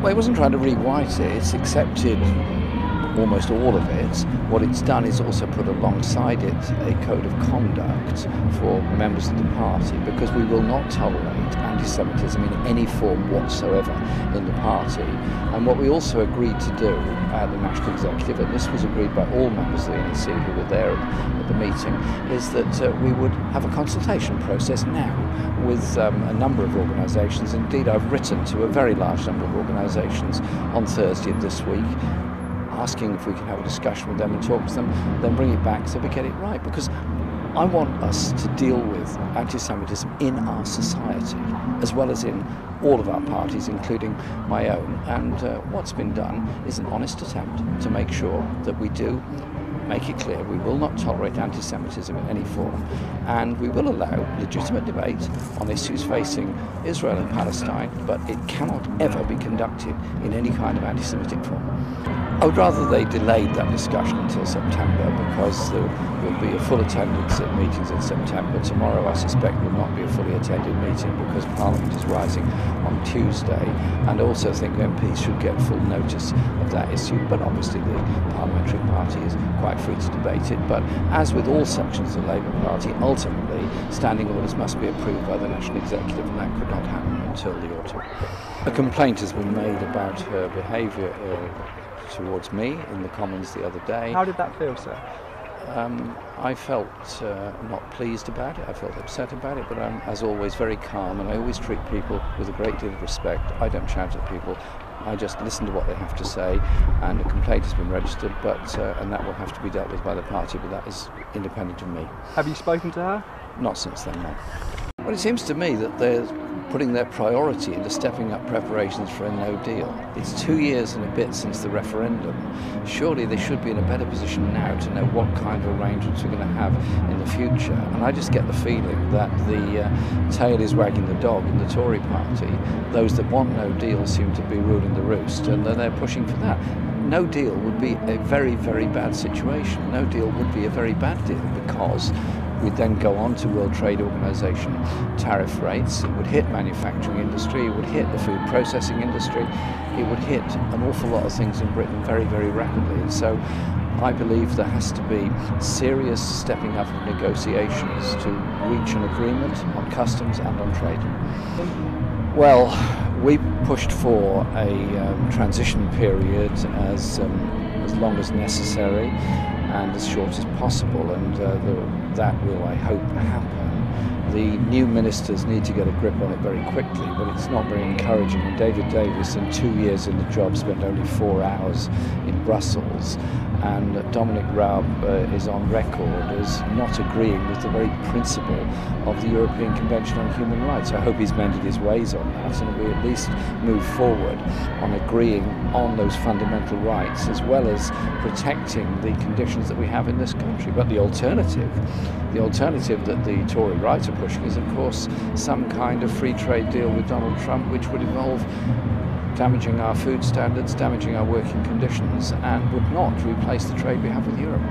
Well, it wasn't trying to rewrite it, it's accepted almost all of it. What it's done is also put alongside it a code of conduct for members of the party, because we will not tolerate anti-Semitism in any form whatsoever in the party. And what we also agreed to do at the National Executive, and this was agreed by all members of the NEC who were there at the meeting, is that we would have a consultation process now with a number of organisations. Indeed, I've written to a very large number of organisations on Thursday of this week, asking if we can have a discussion with them and talk to them, then bring it back so we get it right. Because I want us to deal with anti-Semitism in our society, as well as in all of our parties, including my own. And what's been done is an honest attempt to make sure that we do make it clear we will not tolerate anti-Semitism in any form, and we will allow legitimate debate on issues facing Israel and Palestine, but it cannot ever be conducted in any kind of anti-Semitic form. I would rather they delayed that discussion until September, because there will be a full attendance at meetings in September. Tomorrow, I suspect, will not be a fully attended meeting because Parliament is rising on Tuesday, and I also think MPs should get full notice of that issue. But obviously the Parliamentary Party is quite free to debate it. But as with all sections of the Labour Party, ultimately standing orders must be approved by the National Executive, and that could not happen until the autumn. A complaint has been made about her behaviour towards me in the Commons the other day. How did that feel, sir? I felt not pleased about it, I felt upset about it, but I'm, as always, very calm, and I always treat people with a great deal of respect. I don't shout at people, I just listen to what they have to say, and a complaint has been registered, but and that will have to be dealt with by the party, but that is independent of me. Have you spoken to her? Not since then, no. Well, it seems to me that they're putting their priority into stepping up preparations for a no deal. It's 2 years and a bit since the referendum. Surely they should be in a better position now to know what kind of arrangements we're going to have in the future. And I just get the feeling that the tail is wagging the dog in the Tory party. Those that want no deal seem to be ruling the roost, and they're pushing for that. No deal would be a very, very bad situation. No deal would be a very bad deal, because we'd then go on to World Trade Organization tariff rates. It would hit manufacturing industry, it would hit the food processing industry, it would hit an awful lot of things in Britain very, very rapidly. And so I believe there has to be serious stepping up of negotiations to reach an agreement on customs and on trade. Well, we pushed for a transition period as long as necessary and as short as possible, and that will, I hope, happen. The new ministers need to get a grip on it very quickly, but it's not very encouraging. And David Davis, in 2 years in the job, spent only 4 hours in Brussels, and Dominic Raab is on record as not agreeing with the very principle of the European Convention on Human Rights. I hope he's mended his ways on that, and we at least move forward on agreeing on those fundamental rights, as well as protecting the conditions that we have in this country. But the alternative that the Tory right are pushing is, of course, some kind of free trade deal with Donald Trump, which would involve damaging our food standards, damaging our working conditions, and would not replace the trade we have with Europe.